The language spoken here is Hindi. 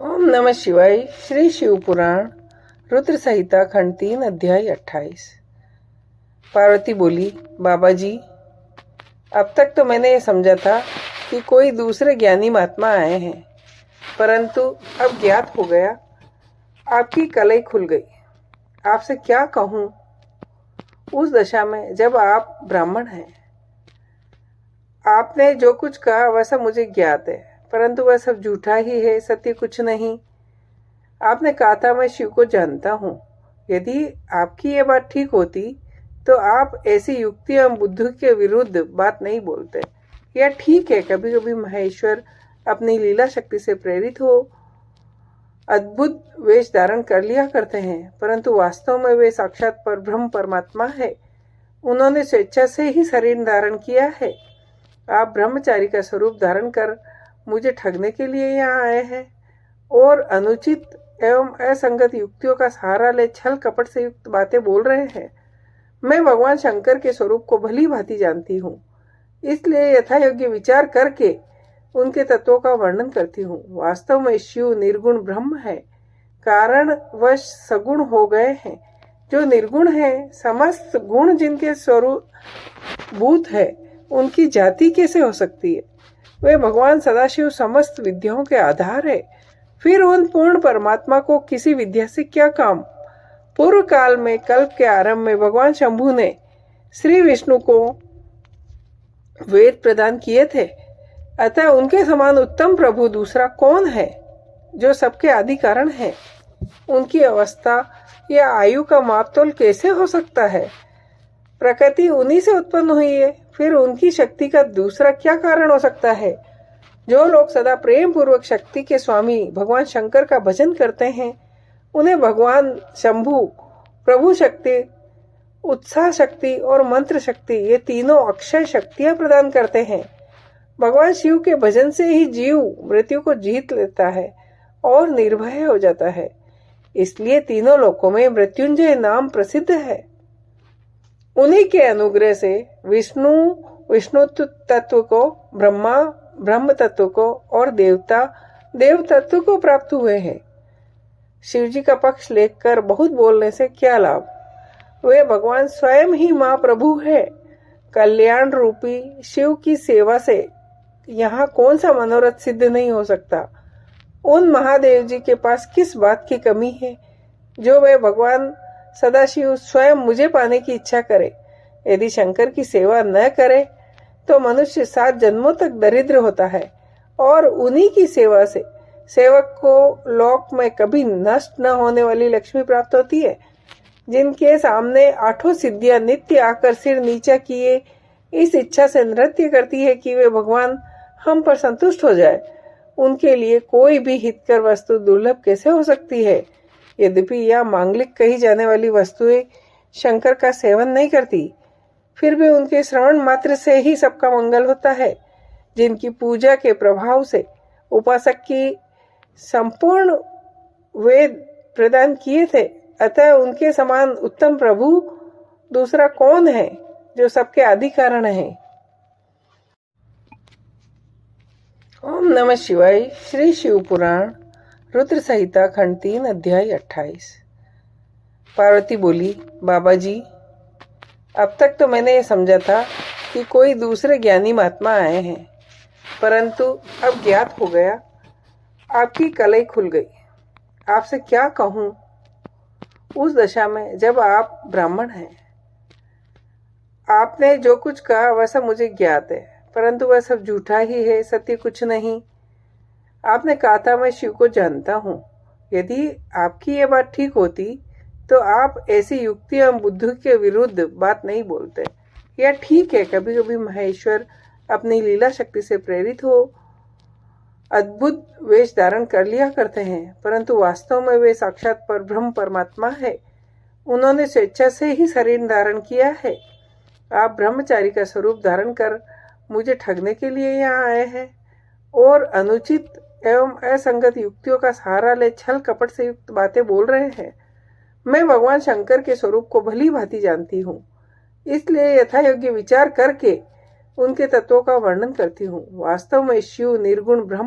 ओम नमः शिवाय। श्री शिव पुराण रुद्र संहिता खंड 3 अध्याय 28। पार्वती बोली, बाबा जी, अब तक तो मैंने ये समझा था कि कोई दूसरे ज्ञानी महात्मा आए हैं, परंतु अब ज्ञात हो गया, आपकी कलई खुल गई। आपसे क्या कहूँ उस दशा में जब आप ब्राह्मण हैं। आपने जो कुछ कहा वह सब मुझे ज्ञात है, परंतु वह सब झूठा ही है, सत्य कुछ नहीं। आपने कहा था मैं शिव को जानता हूँ। यदि आपकी ये बात ठीक होती तो आप ऐसी युक्ति एवं बुद्धि के विरुद्ध बात नहीं बोलते। यह ठीक है, कभी कभी महेश्वर अपनी लीला शक्ति से प्रेरित हो अद्भुत वेश धारण कर लिया करते हैं, परंतु वास्तव में वे साक्षात परब्रह्म परमात्मा है। उन्होंने स्वेच्छा से ही शरीर धारण किया है। आप ब्रह्मचारी का स्वरूप धारण कर मुझे ठगने के लिए यहाँ आए हैं और अनुचित एवं असंगत युक्तियों का सहारा ले छल कपट से युक्त बातें बोल रहे हैं। मैं भगवान शंकर के स्वरूप को भली भांति जानती हूँ, इसलिए यथा योग्य विचार करके उनके तत्वों का वर्णन करती हूँ। वास्तव में शिव निर्गुण ब्रह्म है, कारण वश सगुण हो गए हैं। जो निर्गुण है, समस्त गुण जिनके स्वरूप भूत है, उनकी जाति कैसे हो सकती है। वे भगवान सदाशिव समस्त विद्याओं के आधार है। फिर उन पूर्ण परमात्मा को किसी विद्या से क्या काम। पूर्व काल में कल्प के आरंभ में भगवान शंभु ने श्री विष्णु को वेद प्रदान किए थे, अतः उनके समान उत्तम प्रभु दूसरा कौन है जो सबके आदि कारण है। उनकी अवस्था या आयु का मापतोल कैसे हो सकता है। प्रकृति उन्हीं से उत्पन्न हुई है, फिर उनकी शक्ति का दूसरा क्या कारण हो सकता है। जो लोग सदा प्रेम पूर्वक शक्ति के स्वामी भगवान शंकर का भजन करते हैं, उन्हें भगवान शंभु प्रभु शक्ति, उत्साह शक्ति और मंत्र शक्ति, ये तीनों अक्षय शक्तियां प्रदान करते हैं। भगवान शिव के भजन से ही जीव मृत्यु को जीत लेता है और निर्भय हो जाता है। इसलिए तीनों लोकों में मृत्युंजय नाम प्रसिद्ध है। उन्हीं के अनुग्रह से विष्णु तत्व को, ब्रह्मा ब्रह्म तत्व को और देवता देव तत्व को प्राप्त हुए हैं। शिव जी का पक्ष लेकर बहुत बोलने से क्या लाभ। वे भगवान स्वयं ही माँ प्रभु है। कल्याण रूपी शिव की सेवा से यहाँ कौन सा मनोरथ सिद्ध नहीं हो सकता। उन महादेव जी के पास किस बात की कमी है जो वे भगवान सदाशिव स्वयं मुझे पाने की इच्छा करे। यदि शंकर की सेवा न करे तो मनुष्य 7 जन्मों तक दरिद्र होता है और उन्हीं की सेवा से सेवक को लोक में कभी नष्ट न होने वाली लक्ष्मी प्राप्त होती है। जिनके सामने 8 सिद्धियां नित्य आकर सिर नीचा किए इस इच्छा से नृत्य करती है कि वे भगवान हम पर संतुष्ट हो जाए, उनके लिए कोई भी हितकर वस्तु दुर्लभ कैसे हो सकती है। यद्यपि यह मांगलिक कही जाने वाली वस्तुएं शंकर का सेवन नहीं करती, फिर भी उनके श्रवण मात्र से ही सबका मंगल होता है। जिनकी पूजा के प्रभाव से उपासक की संपूर्ण वेद प्रदान किए थे, अतः उनके समान उत्तम प्रभु दूसरा कौन है जो सबके आदि कारण है। ओम नमः शिवाय। श्री शिव पुराण रुद्र संहिता खंड 3 अध्याय 28। पार्वती बोली, बाबा जी, अब तक तो मैंने ये समझा था कि कोई दूसरे ज्ञानी महात्मा आए हैं, परंतु अब ज्ञात हो गया, आपकी कलई खुल गई। आपसे क्या कहूँ उस दशा में जब आप ब्राह्मण हैं। आपने जो कुछ कहा वह सब मुझे ज्ञात है, परंतु वह सब झूठा ही है, सत्य कुछ नहीं। आपने कहा था मैं शिव को जानता हूँ। यदि आपकी ये बात ठीक होती तो आप ऐसी युक्ति एवं बुद्धि के विरुद्ध बात नहीं बोलते। यह ठीक है, कभी कभी महेश्वर अपनी लीला शक्ति से प्रेरित हो अद्भुत वेश धारण कर लिया करते हैं, परंतु वास्तव में वे साक्षात परब्रह्म परमात्मा है। उन्होंने स्वेच्छा से ही शरीर धारण किया है। आप ब्रह्मचारी का स्वरूप धारण कर मुझे ठगने के लिए यहाँ आए हैं और अनुचित एवं असंगत युक्तियों का सहारा ले छल कपट से युक्त बातें बोल रहे हैं। मैं भगवान शंकर के स्वरूप को भली भांति जानती हूँ, इसलिए यथा योग्य विचार करके उनके तत्वों का वर्णन करती हूँ। वास्तव में शिव निर्गुण ब्रह्म